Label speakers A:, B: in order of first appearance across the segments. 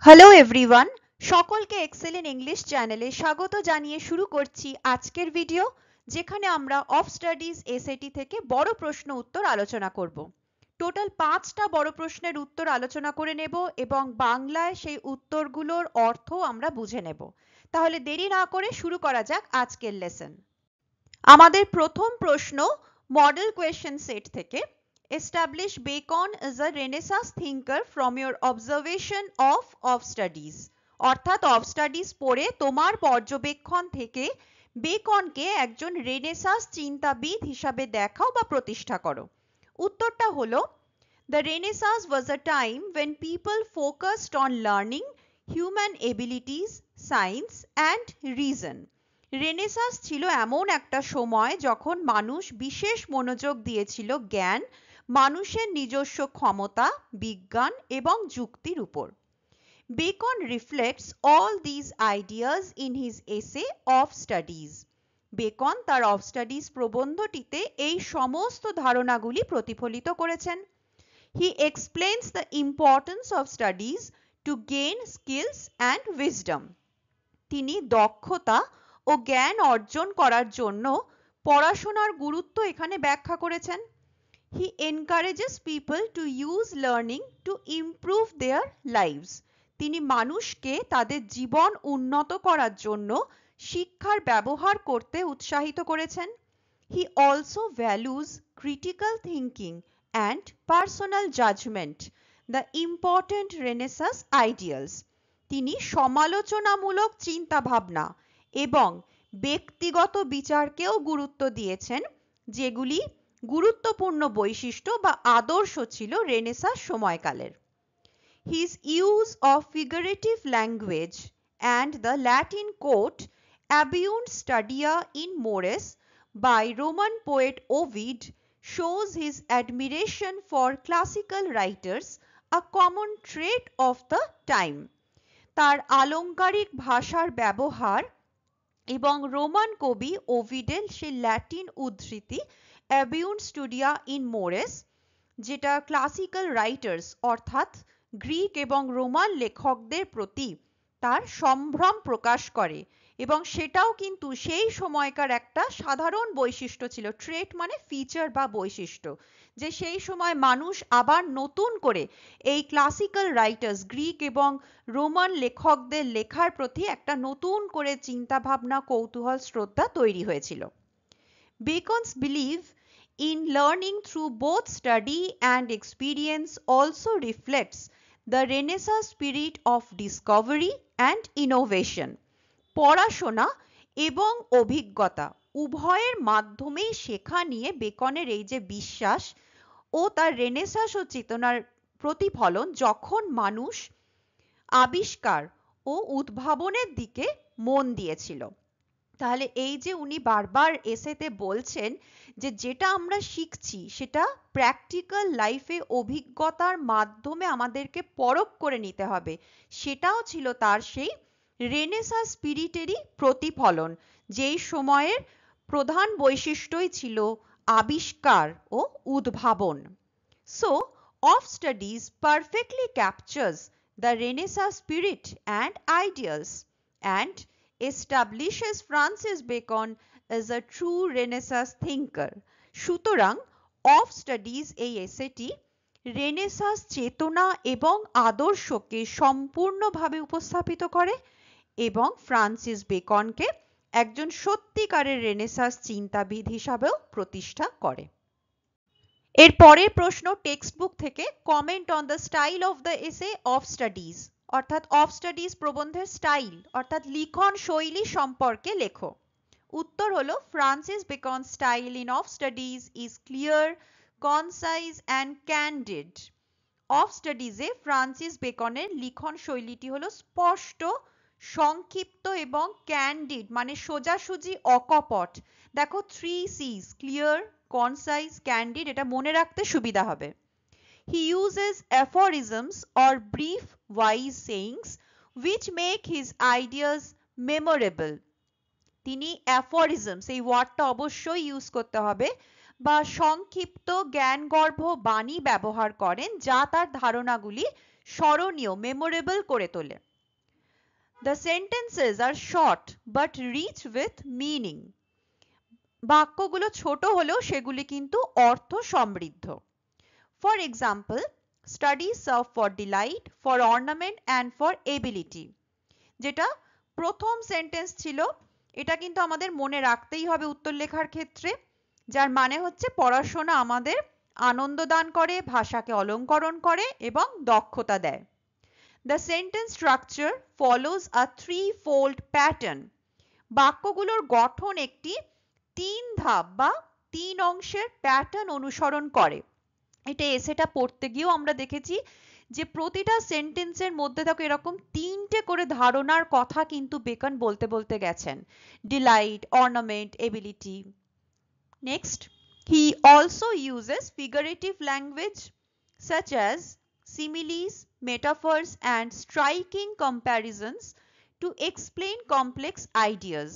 A: Hello everyone, সকলকে Excel in English চ্যানেলে স্বাগত জানিয়ে শুরু করছি আজকের ভিডিও, যেখানে আমরা অফ স্টাডিজ এসএটি থেকে বড় প্রশ্ন উত্তর আলোচনা করব। টোটাল 5টা বড় প্রশ্নের উত্তর আলোচনা করে নেব এবং বাংলায় সেই উত্তরগুলোর অর্থ আমরা বুঝে নেব। তাহলে দেরি না করে শুরু করা যাক আজকের লেসন। আমাদের প্রথম প্রশ্ন মডেল কোয়েশ্চেন সেট থেকে। Establish Bacon as a Renaissance thinker from your observation of studies. অর্থাৎ অফ স্টাডিজ পড়ে তোমার পর্যবেক্ষণ থেকে বেকনকে একজন রেনেসাঁস চিন্তাবিদ হিসাবে দেখাও বা প্রতিষ্ঠা করো। উত্তরটা হলো, The Renaissance was a time when people focused on learning, human abilities, science and reason. Renaissance ছিল এমন একটা সময় যখন মানুষ বিশেষ মনোযোগ দিয়েছিল জ্ঞান, মানুষের নিজস্ব ক্ষমতা, বিজ্ঞান এবং যুক্তির উপর। Bacon reflects all these ideas in his essay of studies. Beacon তার অফ স্টাডিজ প্রবন্ধটিতে এই সমস্ত ধারণাগুলি প্রতিফলিত করেছেন। He explains the importance of studies to gain skills and wisdom. তিনি দক্ষতা ও জ্ঞান অর্জন করার জন্য পড়াশোনার গুরুত্ব এখানে ব্যাখ্যা করেছেন। He encourages people to use learning to improve their lives. তিনি মানুষকে তাদের জীবন উন্নত করার জন্য শিক্ষার ব্যবহার করতে উৎসাহিত করেছেন। He also values critical thinking and personal judgment, the important Renaissance ideals. তিনি সমালোচনামূলক চিন্তা ভাবনা এবং ব্যক্তিগত বিচারকেও গুরুত্ব দিয়েছেন, যেগুলি গুরুত্বপূর্ণ বৈশিষ্ট্য বা আদর্শ ছিল রেনেসাঁস সময়কালের। His use of figurative language and the Latin quote Abiunt studia in mores by Roman poet Ovid shows his admiration for classical writers, a common trait of the time. তার আলংকারিক ভাষার ব্যবহার এবং রোমান কবি ওভিডের সেই Latin উদ্ধৃতি অ্যাবিউন্ট স্টুডিয়া in Moraes, যেটা classical writers অর্থাৎ Greek এবং রোমান লেখকদের প্রতি তার সম্ভ্রম প্রকাশ করে, এবং সেটাও কিন্তু সেই সময়কার একটা সাধারণ বৈশিষ্ট্য ছিল। ট্রেট মানে ফিচার বা বৈশিষ্ট্য, যে সেই সময় মানুষ আবার নতুন করে এই ক্লাসিক্যাল রাইটার্স গ্রিক এবং রোমান লেখকদের লেখার প্রতি একটা নতুন করে চিন্তাভাবনা, কৌতূহল, শ্রদ্ধা তৈরি হয়েছিল। Bacon's belief in learning through both study and experience also reflects the Renaissance spirit of discovery and innovation. পড়াশোনা এবং অভিজ্ঞতা উভয়ের মাধ্যমেই শেখা নিয়ে বেকনের এই যে বিশ্বাস ও তার রেনেসাঁস ও চেতনার প্রতিফলন, যখন মানুষ আবিষ্কার ও উদ্ভাবনের দিকে মন দিয়েছিল। তাহলে এই যে উনি বারবার এসেতে বলছেন যে যেটা আমরা শিখছি সেটা প্র্যাকটিক্যাল লাইফে অভিজ্ঞতার মাধ্যমে আমাদেরকে পরখ করে নিতে হবে, সেটাও ছিল তার সেই রেনেসাঁস স্পিরিটেরই প্রতিফলন, যেই সময়ের প্রধান বৈশিষ্ট্যই ছিল আবিষ্কার ও উদ্ভাবন। So of studies perfectly captures the Renaissance spirit and ideals and establishes Francis Bacon as a true Renaissance thinker. সুতরাং অফ স্টাডিজ এই এসেটি রেনেসাঁস চেতনা এবং আদর্শকে সম্পূর্ণভাবে উপস্থাপিত করে এবং ফ্রান্সিস বেকনকে একজন সত্যিকারের রেনেসাঁস চিন্তাবিদ হিসাবেও প্রতিষ্ঠা করে। এর পরের প্রশ্ন টেক্সট বুক থেকে, comment on the style of the essay of studies, অর্থাৎ অফ স্টাডিজ প্রবন্ধের স্টাইল অর্থাৎ লিখন শৈলী সম্পর্কে লেখো। উত্তর হলো, Francis Bacon style in of studies is clear, concise and candid. Of স্টাডিজে ফ্রান্সিস বেকনের লিখন শৈলীটি হলো স্পষ্ট, সংক্ষিপ্ত এবং ক্যান্ডিড মানে সোজাসুজি, অকপট। দেখো 3 C's, ক্লিয়ার, কনসাইজ, ক্যান্ডিড, এটা মনে রাখতে সুবিধা হবে। He uses aphorisms or brief wise sayings which make his ideas memorable. তিনি aphorisms এই ওয়ার্ডটা অবশ্যই ইউজ করতে হবে, বা সংক্ষিপ্ত জ্ঞানগর্ভ বাণী ব্যবহার করেন যা তার ধারণাগুলি স্মরণীয় মেমোরেবল করে তোলে। The sentences are short but rich with meaning. বাক্যগুলো ছোট হলেও সেগুলি কিন্তু অর্থ সমৃদ্ধ। For example, studies serve for delight, for ornament and for ability. যেটা প্রথম সেন্টেন্স ছিল, এটা কিন্তু আমাদের মনে রাখতেই হবে উত্তর লেখার ক্ষেত্রে, যার মানে হচ্ছে পড়াশোনা আমাদের আনন্দ দান করে, ভাষাকে অলংকরণ করে এবং দক্ষতা দেয়। The sentence structure follows a three-fold pattern. বাক্যগুলোর গঠন একটি 3 ধাপ বা 3 অংশের প্যাটার্ন অনুসরণ করে। এটা এসেটা পড়তে গিয়েও আমরা দেখেছি যে প্রতিটা সেন্টেন্সের মধ্যে দেখো এরকম 3টে করে ধারণার কথা কিন্তু বেকন বলতে বলতে গেছেন। Delight, ornament, ability. Next, he also uses figurative language such as similes, metaphors and striking comparisons to explain complex ideas.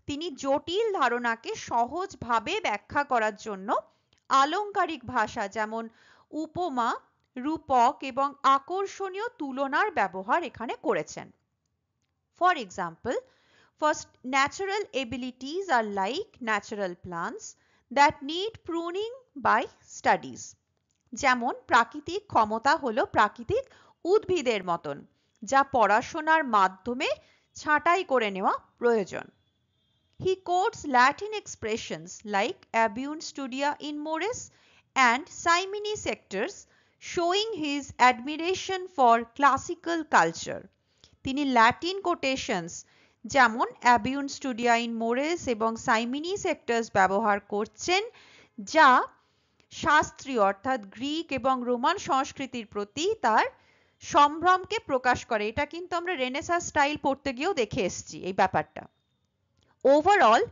A: তিনি জটিল ধারণাকে সহজভাবে ব্যাখ্যা করার জন্য আলংকারিক ভাষা যেমন উপমা, রূপক এবং আকর্ষণীয় তুলনার ব্যবহার এখানে করেছেন। For example, first, natural abilities are like natural plants that need pruning by studies. যেমন প্রাকৃতিক ক্ষমতা হলো প্রাকৃতিক উদ্ভিদের মতন, যা পড়াশোনার মাধ্যমে ছাঁটাই করে নেওয়া প্রয়োজন। He quotes Latin expressions like Abiun studia in mores and simini sectors, showing his admiration for classical culture. তিনি ল্যাটিন কোটেশনস যেমন অ্যাবিউন স্টুডিয়া ইন মোরেস এবং সাইমিনি সেক্টরস ব্যবহার করছেন, যা শাস্ত্রীয় অর্থাৎ গ্রিক এবং রোমান সংস্কৃতির প্রতি তার সম্ভ্রমকে প্রকাশ করে। এটা কিন্তু আমরা রেনেসাঁ স্টাইল পড়তে গিয়েও দেখে এসেছি এই ব্যাপারটা। Overall,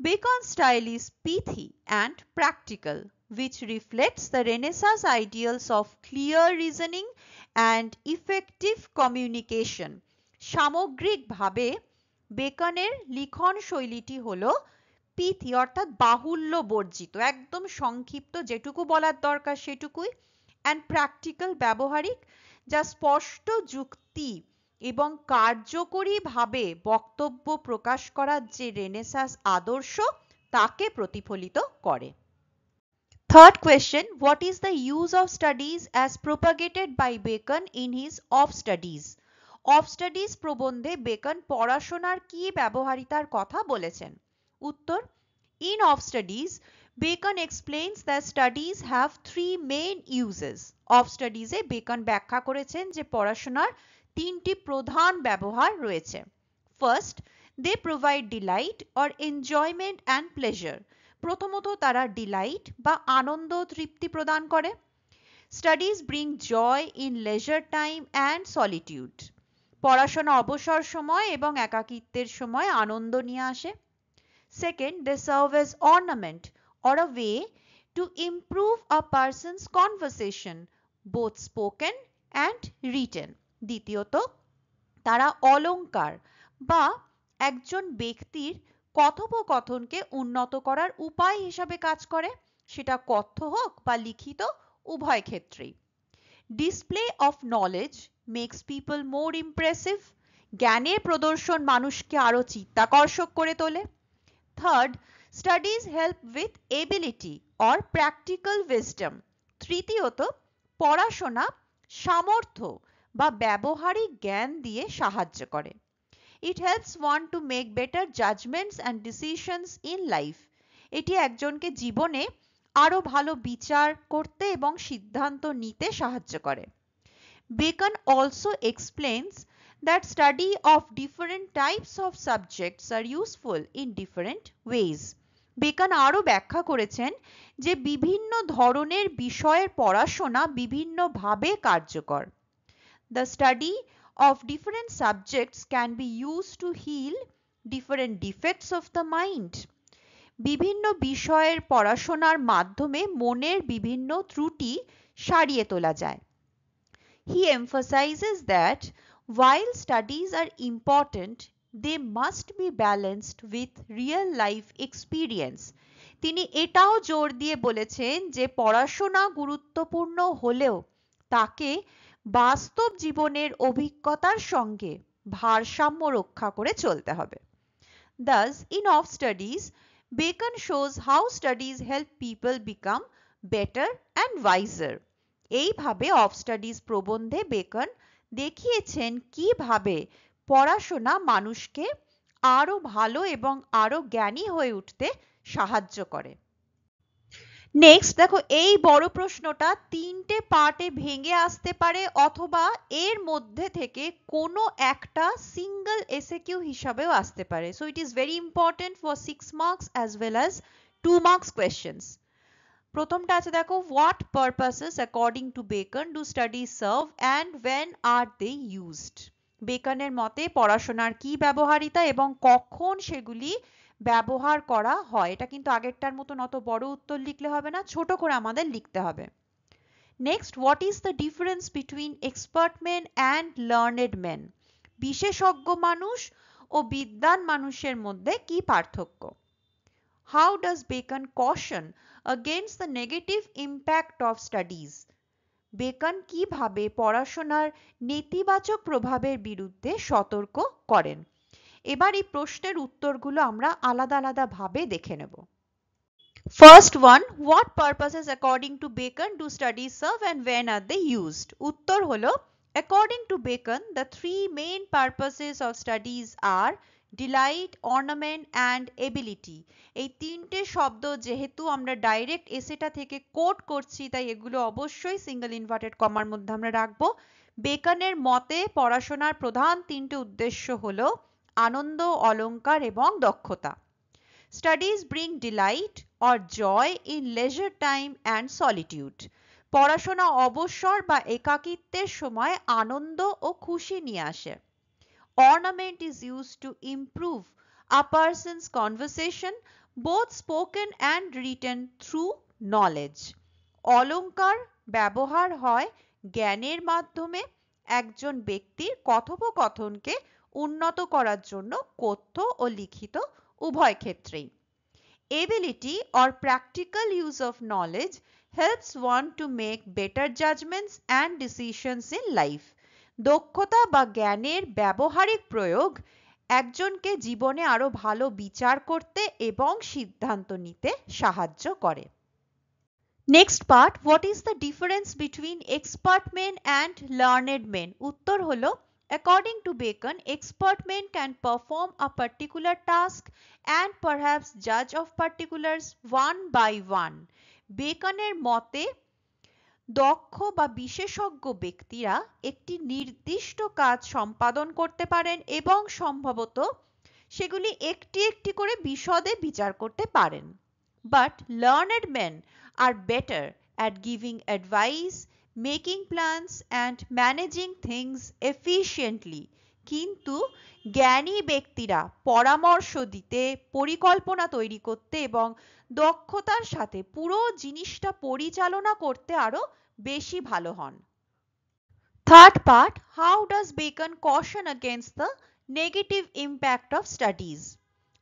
A: Bacon's style is pithy and practical, which reflects the Renaissance ideals of clear reasoning and effective communication. সামগ্রিকভাবে বেকনের লিখন শৈলীটি হলো পিথি অর্থাৎ বাহুল্য বর্জিত, একদম সংক্ষিপ্ত, যেটুকু বলার দরকার সেটুকুই, and practical ব্যবহারিক, যা স্পষ্ট যুক্তি এবং কার্যকরীভাবে বক্তব্য প্রকাশ করার যে রেনেসাঁস আদর্শ তাকে প্রতিফলিত করে। Third question, what is the use of studies as propagated by Bacon in his Of Studies? Of Studies প্রবন্ধে বেকন পড়াশোনার কি ব্যবহারিতার কথা বলেছেন? উত্তর, in Of Studies, Bacon explains that studies have three main uses. Of Studies A beacon ব্যাখ্যা করেছেন যে পড়াশোনার তিনটি প্রধান ব্যবহার রয়েছে। First, they provide delight or enjoyment and pleasure. প্রথমত তারা ডিলাইট বা আনন্দ তৃপ্তি প্রদান করে। Studies bring joy in leisure time and solitude. পড়াশোনা অবসর সময় এবং একাকিত্বের সময় আনন্দ নিয়ে আসে। Second, they serve as ornament or a way to improve a person's conversation, both spoken and written. দ্বিতীয়ত, তারা অলংকার বা একজন ব্যক্তির কথোপকথনকে উন্নত করার উপায় হিসাবে কাজ করে, সেটা কথ্য হোক বা লিখিত, উভয় ক্ষেত্রেই। Display of knowledge makes people more impressive. জ্ঞানের প্রদর্শন মানুষকে আরো চিত্তাকর্ষক করে তোলে। Third, studies help with ability or practical wisdom. তৃতীয়ত, পড়াশোনা সামর্থ্য বা ব্যবহারিক জ্ঞান দিয়ে সাহায্য করে। It helps one to make better judgments and decisions in life. এটি একজনকে জীবনে আরো ভালো বিচার করতে এবং সিদ্ধান্ত নিতে সাহায্য করে। Bacon also explains that study of different types of subjects are useful in different ways. Beacon আরো ব্যাখ্যা করেছেন যে বিভিন্ন ধরনের বিষয়ের পড়াশোনা বিভিন্নভাবে কার্যকর। The study of different subjects can be used to heal different defects of the mind. বিভিন্ন বিষয়ের পড়াশোনার মাধ্যমে মনের বিভিন্ন ত্রুটি সারিয়ে তোলা যায়। He emphasizes that while studies are important, they must be balanced with real life experience. তিনি এটাও জোর দিয়ে বলেছেন যে পড়াশোনা গুরুত্বপূর্ণ হলেও তাকে বাস্তব জীবনের অভিজ্ঞতার সঙ্গে ভারসাম্য রক্ষা করে চলতে হবে। Thus, in Off Studies, Bacon shows how studies help people become better and wiser. এইভাবে অফ স্টাডিজ প্রবন্ধে বেকন দেখিয়েছেন কিভাবে পড়াশোনা মানুষকে আরো ভালো এবং আরো জ্ঞানী হয়ে উঠতে সাহায্য করে। নেক্সট দেখো, এই বড় প্রশ্নটা তিনটে পার্টে ভেঙে আসতে পারে অথবা এর মধ্যে থেকে কোনো একটা সিঙ্গেল এসএকিউ হিসাবেও আসতে পারে। So it is very important for 6 marks as well as 2 marks questions. প্রথমটা আছে দেখো, what purposes according to Bacon do studies serve and when are they used. বেকনের মতে পড়াশোনার কি ব্যবহারিতা এবং কখন সেগুলি ব্যবহার করা হয়। এটা কিন্তু আগেরটার মতন অত বড় উত্তর লিখলে হবে না, ছোট করে আমাদের লিখতে হবে। Next, what is the difference between expert men and learned men. বিশেষজ্ঞ মানুষ ও বিদ্বান মানুষের মধ্যে কি পার্থক্য। How does Bacon caution against the negative impact of studies? Beacon কিভাবে পড়াশোনার নেতিবাচক প্রভাবের বিরুদ্ধে সতর্ক করেন। এবার এই প্রশ্নের উত্তরগুলো আমরা আলাদা আলাদা ভাবে দেখে নেব। First one, what purposes according to Bacon do studies serve and when are they used. উত্তর হলো, according to Bacon the three main purposes of studies are delight, ornament and ability. এই তিনটে শব্দ যেহেতু আমরা ডাইরেক্ট এসেটা থেকে কোট করছি তাই এগুলো অবশ্যই সিঙ্গেল ইনভার্টেড কমার মধ্যে আমরা রাখবো। বেকনের মতে পড়াশোনার প্রধান তিনটে উদ্দেশ্য হলো আনন্দ, অলংকার এবং দক্ষতা। Studies bring delight or joy in leisure time and solitude. পড়াশোনা অবসর বা একাকিত্বের সময় আনন্দ ও খুশি নিয়ে আসে। Ornament is used to improve a person's conversation, both spoken and written, through knowledge. অলংকার ব্যবহার হয় জ্ঞানের মাধ্যমে একজন ব্যক্তির কথোপকথনকে উন্নত করার জন্য কথ্য ও লিখিত উভয় ক্ষেত্রেই। Ability or practical use of knowledge helps one to make better judgments and decisions in life. দক্ষতা বা জ্ঞানের ব্যবহারিক প্রয়োগ একজনকে জীবনে আরো ভালো বিচার করতে এবং সিদ্ধান্ত নিতে সাহায্য করে। Next part, what is the difference between expert men and learned men. উত্তর হলো, according to Bacon, expert men can perform a particular task and perhaps judge of particulars one by one. বেকনের মতে দক্ষ বা বিশেষজ্ঞ ব্যক্তিরা একটি নির্দিষ্ট কাজ সম্পাদন করতে পারেন এবং সম্ভবত সেগুলি একটি একটি করে বিশদে বিচার করতে পারেন। But learned men are better at giving advice, making plans and managing things efficiently. কিন্তু জ্ঞানী ব্যক্তিরা পরামর্শ দিতে, পরিকল্পনা তৈরি করতে এবং দক্ষতার সাথে পুরো জিনিসটা পরিচালনা করতে আরো বেশি ভালো হন। Third part, how does beacon caution against the negative impact of studies?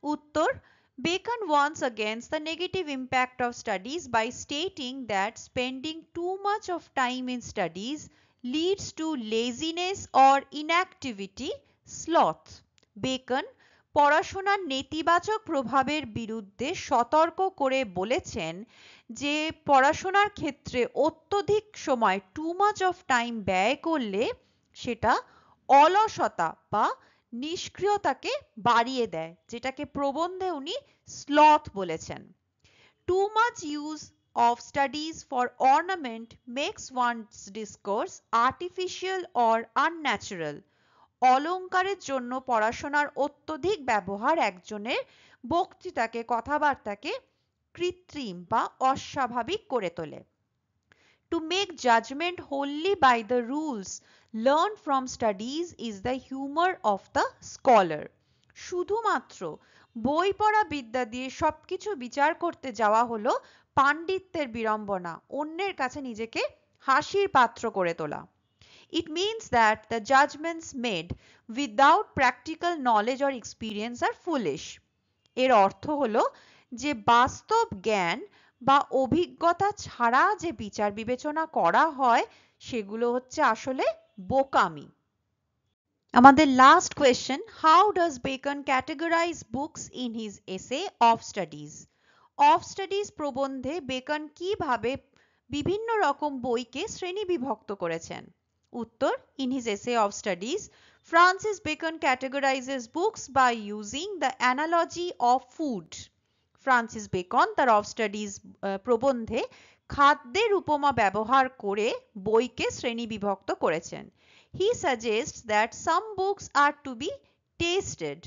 A: উত্তর, Bacon warns against the negative impact of studies by stating that spending too much of time in studies leads to laziness or inactivity, sloth. Bacon পড়াশোনার নেতিবাচক প্রভাবের বিরুদ্ধে সতর্ক করে বলেছেন যে পড়াশোনার ক্ষেত্রে অত্যধিক সময় টু মাচ অফ টাইম ব্যয় করলে সেটা অলসতা বা নিষ্ক্রিয়তাকে বাড়িয়ে দেয়, যেটাকে প্রবন্ধে উনি স্লথ বলেছেন। Too much use of studies for ornament makes one's discourse artificial or unnatural. অলংকারের জন্য পড়াশোনার অত্যধিক ব্যবহার একজনের বক্তৃতাকে, কথাবার্তাকে কৃত্রিম বা অস্বাভাবিক করে তোলে। To make judgment wholly by the rules learned from studies is the humor of the scholar. শুধুমাত্র বই পড়া বিদ্যা দিয়ে সবকিছু বিচার করতে যাওয়া হলো পাণ্ডিত্যের বিড়ম্বনা, অন্যের কাছে নিজেকে হাসির পাত্র করে তোলা। It means that the judgments made without practical knowledge or experience are foolish. এর অর্থ হলো যে বাস্তব জ্ঞান বা অভিজ্ঞতা ছাড়া যে বিচার বিবেচনা করা হয় সেগুলো হচ্ছে আসলে বোকামি। আমাদের last question, how does beacon categorise books in his এসে অফ স্টাডিজ? অফ স্টাডিজ প্রবন্ধে বেকন কিভাবে বিভিন্ন রকম বইকে শ্রেণীবিভক্ত করেছেন? উত্তর, in his essay of studies, Francis Bacon categorizes books by using the analogy of food. Francis Bacon তার of studies প্রবন্ধে খাদ্যের উপমা ব্যবহার করে বইকে শ্রেণীবিভক্ত করেছেন। He suggests that some books are to be tasted,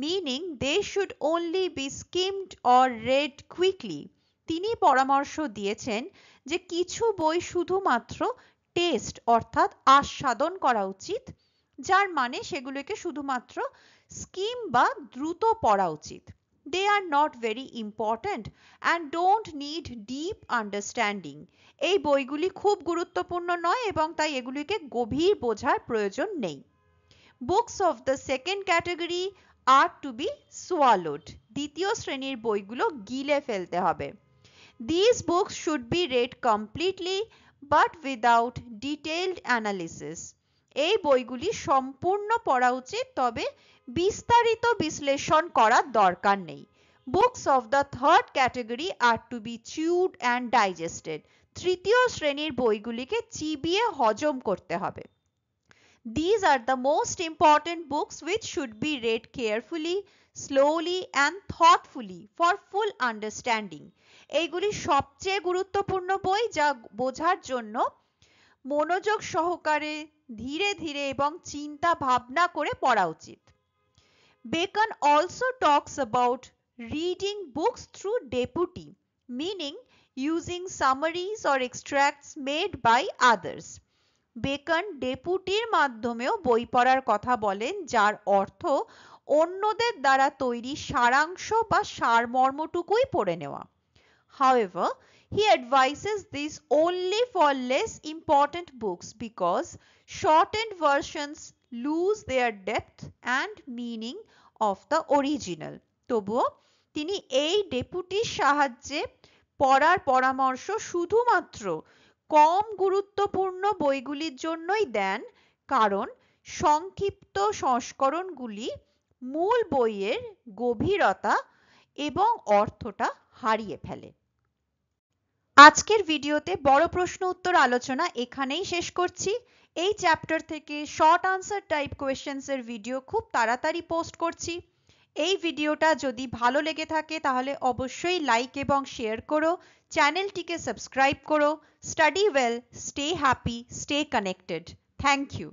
A: meaning they should only be skimmed or read quickly. তিনি পরামর্শ দিয়েছেন যে কিছু বই শুধুমাত্র টেস্ট অর্থাৎ আস্বাদন করা উচিত, যার মানে সেগুলোকে শুধুমাত্র স্কিম বা দ্রুত পড়া উচিত। They are not very important and don't need deep understanding. এই বইগুলি খুব গুরুত্বপূর্ণ নয় এবং তাই এগুলিকে গভীর বোঝার প্রয়োজন নেই। Books of the second category are to be swallowed. দ্বিতীয় শ্রেণীর বইগুলো গিলে ফেলতে হবে। These books should be read completely but without detailed analysis. এই বইগুলি সম্পূর্ণ পড়া উচিত, তবে বিস্তারিত বিশ্লেষণ করার দরকার নেই। Books of the third category are to be chewed and digested. তৃতীয় শ্রেণীর বইগুলিকে চিবিয়ে হজম করতে হবে। These are the most important books which should be read carefully, slowly and thoughtfully for full understanding. এইগুলি সবচেয়ে গুরুত্বপূর্ণ বই যা বোঝার জন্য মনোযোগ সহকারে ধীরে ধীরে এবং চিন্তা ভাবনা করে পড়া উচিত। Bacon also talks about reading books through deputy, meaning using summaries or extracts made by others. Bacon ডেপুটির মাধ্যমেও বই পড়ার কথা বলেন, যার অর্থ অন্যদের দ্বারা তৈরি সারাংশ বা সারমর্মটুকুই পড়ে নেওয়া। However, he advises this only for less important books because shortened versions lose their depth and meaning of the original. তবুও তিনি এই ডেপুটির সাহায্যে পড়ার পরামর্শ শুধুমাত্র কম গুরুত্বপূর্ণ বইগুলির জন্যই দেন, কারণ সংক্ষিপ্ত সংস্করণগুলি মূল বইয়ের গভীরতা এবং অর্থটা হারিয়ে ফেলে। আজকের ভিডিওতে বড় প্রশ্ন উত্তর আলোচনা এখানেই শেষ করছি। এই চ্যাপ্টার থেকে শর্ট আনসার টাইপ কোয়েশ্চেন্স এর ভিডিও খুব তাড়াতাড়ি পোস্ট করছি। এই ভিডিওটা যদি ভালো লেগে থাকে তাহলে অবশ্যই লাইক এবং শেয়ার করো, চ্যানেলটিকে সাবস্ক্রাইব করো। Study well, stay happy, stay connected. Thank you.